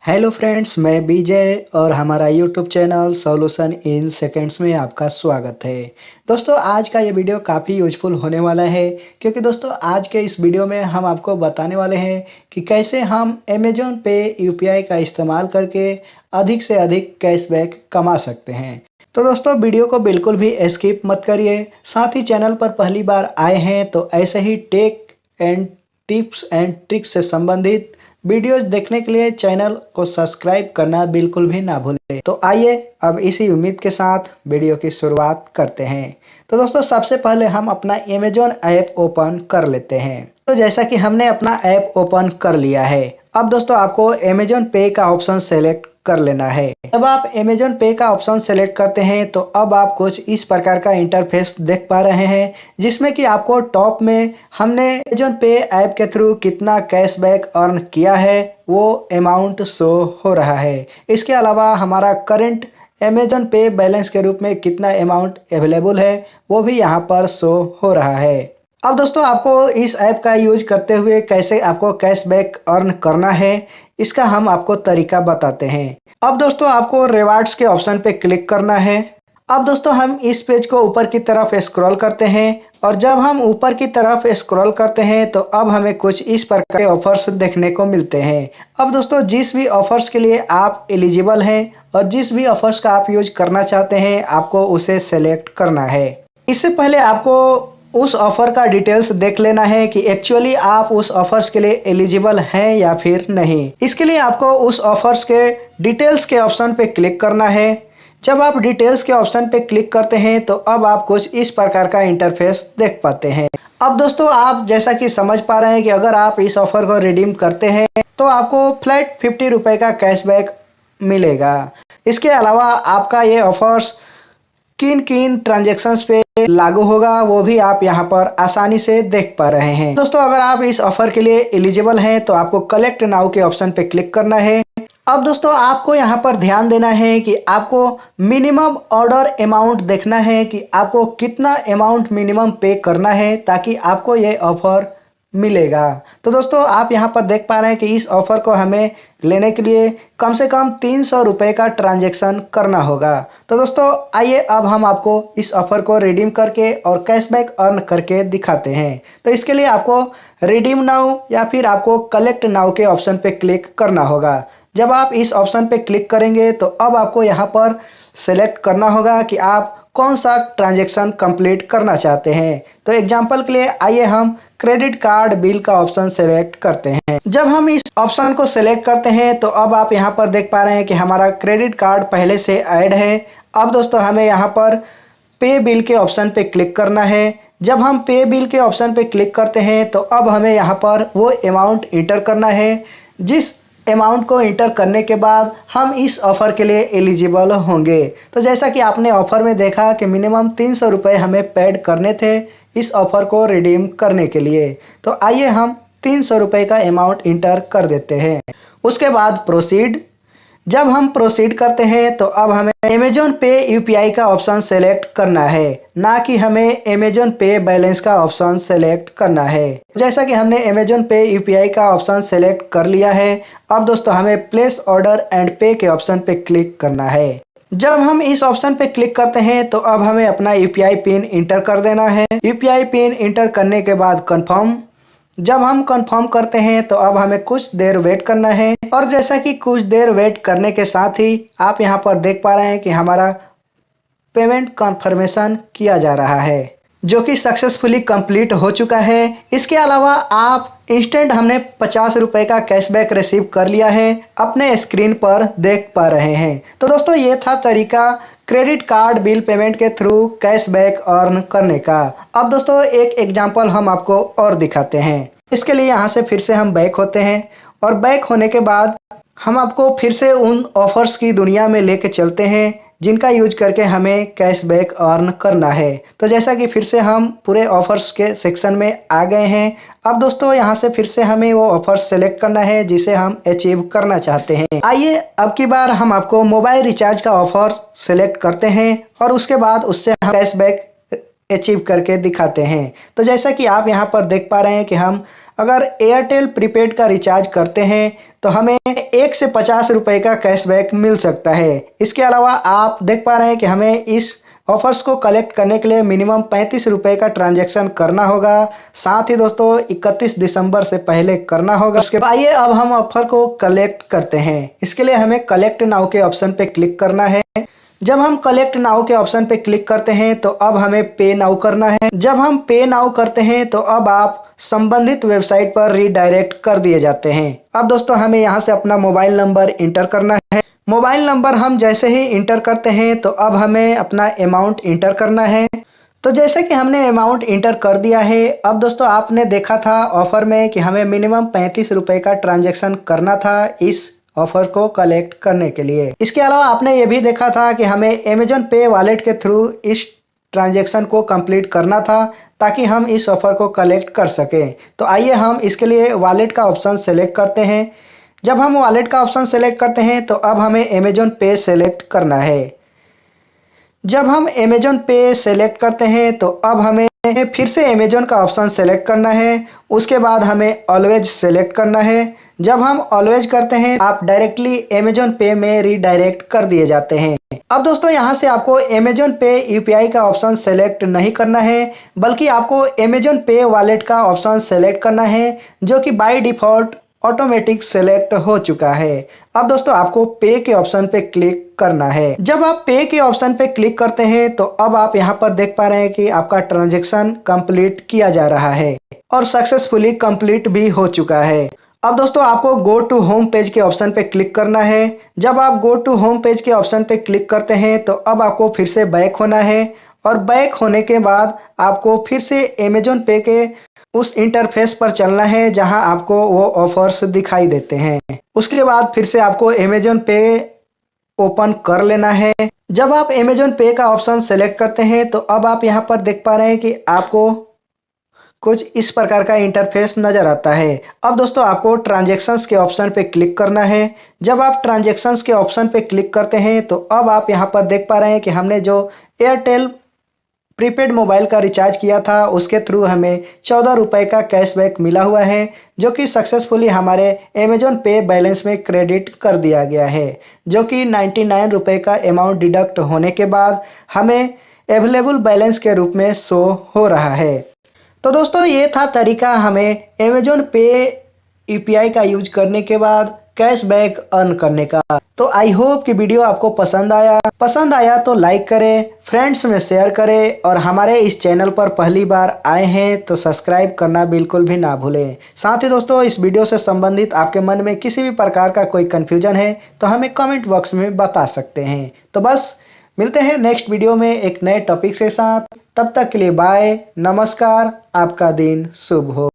Hello friends, मैं विजय और हमारा YouTube channel solution in seconds में आपका स्वागत है। दोस्तों, आज का ये वीडियो काफ़ी यूजफुल होने वाला है क्योंकि दोस्तों आज के इस वीडियो में हम आपको बताने वाले हैं कि कैसे हम अमेज़न पे यूपीआई का इस्तेमाल करके अधिक से अधिक कैशबैक कमा सकते हैं। तो दोस्तों, वीडियो को बिल्कुल भी स्किप मत करिए। साथ ही चैनल पर पहली बार आए हैं तो ऐसे ही tech and tips and tricks से संबंधित वीडियोज देखने के लिए चैनल को सब्सक्राइब करना बिल्कुल भी ना भूलें। तो आइए अब इसी उम्मीद के साथ वीडियो की शुरुआत करते हैं। तो दोस्तों, सबसे पहले हम अपना अमेज़न ऐप ओपन कर लेते हैं। तो जैसा कि हमने अपना ऐप ओपन कर लिया है, अब दोस्तों आपको अमेज़न पे का ऑप्शन सेलेक्ट कर लेना है। जब आप अमेज़न पे का ऑप्शन सेलेक्ट करते हैं तो अब आप कुछ इस प्रकार का इंटरफेस देख पा रहे हैं, जिसमें कि आपको टॉप में हमने अमेज़न पे ऐप के थ्रू कितना कैशबैक अर्न किया है वो अमाउंट शो हो रहा है। इसके अलावा हमारा करंट अमेज़न पे बैलेंस के रूप में कितना अमाउंट अवेलेबल है वो भी यहाँ पर शो हो रहा है। अब दोस्तों, आपको इस ऐप का यूज करते हुए कैसे आपको कैशबैक अर्न करना है, इसका हम आपको तरीका बताते हैं। अब दोस्तों, आपको रिवार्ड्स के ऑप्शन पे क्लिक करना है। अब दोस्तों, हम इस पेज को ऊपर की तरफ स्क्रॉल करते हैं और जब हम ऊपर की तरफ स्क्रॉल करते हैं तो अब हमें कुछ इस प्रकार के ऑफर्स देखने को मिलते हैं। अब दोस्तों, जिस भी ऑफर्स के लिए आप एलिजिबल हैं और जिस भी ऑफर्स का आप यूज करना चाहते हैं, आपको उसे सेलेक्ट करना है। इससे पहले आपको उस ऑफ़र का डिटेल्स देख लेना है कि एक्चुअली आप उस ऑफर्स के लिए एलिजिबल हैं या फिर नहीं। इसके लिए आपको उस ऑफर्स के डिटेल्स के ऑप्शन पे क्लिक करना है। जब आप डिटेल्स के ऑप्शन पे क्लिक करते हैं तो अब आप कुछ इस प्रकार का इंटरफेस देख पाते हैं। अब दोस्तों, आप जैसा कि समझ पा रहे हैं कि अगर आप इस ऑफर को रिडीम करते हैं तो आपको फ्लैट 50 रुपये का कैशबैक मिलेगा। इसके अलावा आपका ये ऑफर्स किन किन ट्रांजेक्शन्स पे लागू होगा वो भी आप यहाँ पर आसानी से देख पा रहे हैं। दोस्तों, अगर आप इस ऑफर के लिए एलिजिबल हैं तो आपको कलेक्ट नाउ के ऑप्शन पे क्लिक करना है। अब दोस्तों, आपको यहाँ पर ध्यान देना है कि आपको मिनिमम ऑर्डर अमाउंट देखना है कि आपको कितना अमाउंट मिनिमम पे करना है ताकि आपको ये ऑफर मिलेगा। तो दोस्तों, आप यहाँ पर देख पा रहे हैं कि इस ऑफर को हमें लेने के लिए कम से कम 300 रुपये का ट्रांजैक्शन करना होगा। तो दोस्तों, आइए अब हम आपको इस ऑफर को रिडीम करके और कैशबैक अर्न करके दिखाते हैं। तो इसके लिए आपको रिडीम नाउ या फिर आपको कलेक्ट नाउ के ऑप्शन पे क्लिक करना होगा। जब आप इस ऑप्शन पे क्लिक करेंगे तो अब आपको यहाँ पर सेलेक्ट करना होगा कि आप कौन सा ट्रांजैक्शन कंप्लीट करना चाहते हैं। तो एग्जांपल के लिए आइए हम क्रेडिट कार्ड बिल का ऑप्शन सेलेक्ट करते हैं। जब हम इस ऑप्शन को सेलेक्ट करते हैं तो अब आप यहाँ पर देख पा रहे हैं कि हमारा क्रेडिट कार्ड पहले से ऐड है। अब दोस्तों, हमें यहाँ पर पे बिल के ऑप्शन पे क्लिक करना है। जब हम पे बिल के ऑप्शन पे क्लिक करते हैं तो अब हमें यहाँ पर वो अमाउंट इंटर करना है जिस अमाउंट को इंटर करने के बाद हम इस ऑफ़र के लिए एलिजिबल होंगे। तो जैसा कि आपने ऑफ़र में देखा कि मिनिमम 300 रुपये हमें पेड करने थे इस ऑफ़र को रिडीम करने के लिए। तो आइए हम 300 रुपये का अमाउंट इंटर कर देते हैं। उसके बाद प्रोसीड। जब हम प्रोसीड करते हैं तो अब हमें अमेज़न पे यूपीआई का ऑप्शन सेलेक्ट करना है, ना कि हमें अमेज़न पे बैलेंस का ऑप्शन सेलेक्ट करना है। जैसा कि हमने अमेज़न पे यूपीआई का ऑप्शन सेलेक्ट कर लिया है, अब दोस्तों हमें प्लेस ऑर्डर एंड पे के ऑप्शन पे क्लिक करना है। जब हम इस ऑप्शन पे क्लिक करते हैं तो अब हमें अपना यूपीआई पिन इंटर कर देना है। यूपीआई पिन इंटर करने के बाद कन्फर्म। जब हम कंफर्म करते हैं तो अब हमें कुछ देर वेट करना है और जैसा कि कुछ देर वेट करने के साथ ही आप यहाँ पर देख पा रहे हैं कि हमारा पेमेंट कंफर्मेशन किया जा रहा है जो कि सक्सेसफुली कंप्लीट हो चुका है। इसके अलावा आप इंस्टेंट हमने 50 रुपये का कैशबैक रिसीव कर लिया है, अपने स्क्रीन पर देख पा रहे हैं। तो दोस्तों, ये था तरीका क्रेडिट कार्ड बिल पेमेंट के थ्रू कैशबैक अर्न करने का। अब दोस्तों, एक एग्जांपल हम आपको और दिखाते हैं। इसके लिए यहाँ से फिर से हम बैक होते हैं और बैक होने के बाद हम आपको फिर से उन ऑफर्स की दुनिया में लेके चलते हैं जिनका यूज करके हमें कैशबैक अर्न करना है। तो जैसा कि फिर से हम पूरे ऑफर्स के सेक्शन में आ गए हैं। अब दोस्तों, यहाँ से फिर से हमें वो ऑफर्स सेलेक्ट करना है जिसे हम अचीव करना चाहते हैं। आइए अब की बार हम आपको मोबाइल रिचार्ज का ऑफर सेलेक्ट करते हैं और उसके बाद उससे हम कैशबैक अचीव करके दिखाते हैं। तो जैसा कि आप यहाँ पर देख पा रहे हैं कि हम अगर एयरटेल प्रीपेड का रिचार्ज करते हैं तो हमें 1 से 50 रुपए का कैशबैक मिल सकता है। इसके अलावा आप देख पा रहे हैं कि हमें इस ऑफर्स को कलेक्ट करने के लिए मिनिमम 35 रुपए का ट्रांजैक्शन करना होगा। साथ ही दोस्तों 31 दिसंबर से पहले करना होगा। उसके बाद आइए अब हम ऑफर को कलेक्ट करते हैं। इसके लिए हमें कलेक्ट नाउ के ऑप्शन पे क्लिक करना है। जब हम कलेक्ट नाउ के ऑप्शन पे क्लिक करते हैं तो अब हमें पे नाउ करना है। जब हम पे नाउ करते हैं तो अब आप संबंधित वेबसाइट पर रीडायरेक्ट कर दिए जाते हैं। अब दोस्तों हमें यहाँ से अपना मोबाइल नंबर इंटर करना है। मोबाइल नंबर हम जैसे ही इंटर करते हैं तो अब हमें अपना अमाउंट इंटर करना है। तो जैसे कि हमने अमाउंट इंटर कर दिया है, अब दोस्तों आपने देखा था ऑफर में कि हमें मिनिमम 35 रुपए का ट्रांजैक्शन करना था इस ऑफर को कलेक्ट करने के लिए। इसके अलावा आपने ये भी देखा था कि हमें अमेजॉन पे वॉलेट के थ्रू इस ट्रांजैक्शन को कंप्लीट करना था ताकि हम इस ऑफर को कलेक्ट कर सकें। तो आइए हम इसके लिए वॉलेट का ऑप्शन सेलेक्ट करते हैं। जब हम वॉलेट का ऑप्शन सेलेक्ट करते हैं तो अब हमें अमेजॉन पे सेलेक्ट करना है। जब हम अमेजॉन पे सेलेक्ट करते हैं तो अब हमें फिर से अमेजॉन का ऑप्शन सेलेक्ट करना है। उसके बाद हमें ऑलवेज सेलेक्ट करना है। जब हम ऑलवेज करते हैं आप डायरेक्टली अमेजॉन पे में रीडायरेक्ट कर दिए जाते हैं। अब दोस्तों यहाँ से आपको अमेजॉन पे यूपीआई का ऑप्शन सेलेक्ट नहीं करना है, बल्कि आपको अमेजॉन पे वॉलेट का ऑप्शन सेलेक्ट करना है, जो कि बाय डिफॉल्ट ऑटोमेटिक सेलेक्ट हो चुका है। अब दोस्तों आपको पे के ऑप्शन पे क्लिक करना है। जब आप पे के ऑप्शन पे क्लिक करते हैं तो अब आप यहाँ पर देख पा रहे हैं कि आपका ट्रांजैक्शन कंप्लीट किया जा रहा है और सक्सेसफुली कंप्लीट भी हो चुका है। अब दोस्तों आपको गो टू होम पेज के ऑप्शन पे क्लिक करना है। जब आप गो टू होम पेज के ऑप्शन पे क्लिक करते हैं तो अब आपको फिर से बैक होना है और बैक होने के बाद आपको फिर से अमेजॉन पे के उस इंटरफेस पर चलना है जहां आपको वो ऑफर्स दिखाई देते हैं। उसके बाद फिर से आपको अमेजॉन पे ओपन कर लेना है। जब आप अमेजॉन पे का ऑप्शन सेलेक्ट करते हैं तो अब आप यहां पर देख पा रहे हैं कि आपको कुछ इस प्रकार का इंटरफेस नजर आता है। अब दोस्तों आपको ट्रांजैक्शंस के ऑप्शन पे क्लिक करना है। जब आप ट्रांजैक्शंस के ऑप्शन पे क्लिक करते हैं तो अब आप यहां पर देख पा रहे हैं कि हमने जो एयरटेल प्रीपेड मोबाइल का रिचार्ज किया था उसके थ्रू हमें 14 रुपए का कैशबैक मिला हुआ है, जो कि सक्सेसफुली हमारे अमेजॉन पे बैलेंस में क्रेडिट कर दिया गया है, जो कि 99 रुपए का अमाउंट डिडक्ट होने के बाद हमें अवेलेबल बैलेंस के रूप में शो हो रहा है। तो दोस्तों ये था तरीका हमें अमेजॉन पे यूपीआई का यूज करने के बाद कैशबैक अर्न करने का। तो आई होप कि वीडियो आपको पसंद आया तो लाइक करें, फ्रेंड्स में शेयर करें और हमारे इस चैनल पर पहली बार आए हैं तो सब्सक्राइब करना बिल्कुल भी ना भूलें। साथ ही दोस्तों इस वीडियो से संबंधित आपके मन में किसी भी प्रकार का कोई कन्फ्यूजन है तो हमें कमेंट बॉक्स में बता सकते हैं। तो बस मिलते हैं नेक्स्ट वीडियो में एक नए टॉपिक के साथ। तब तक के लिए बाय, नमस्कार, आपका दिन शुभ हो।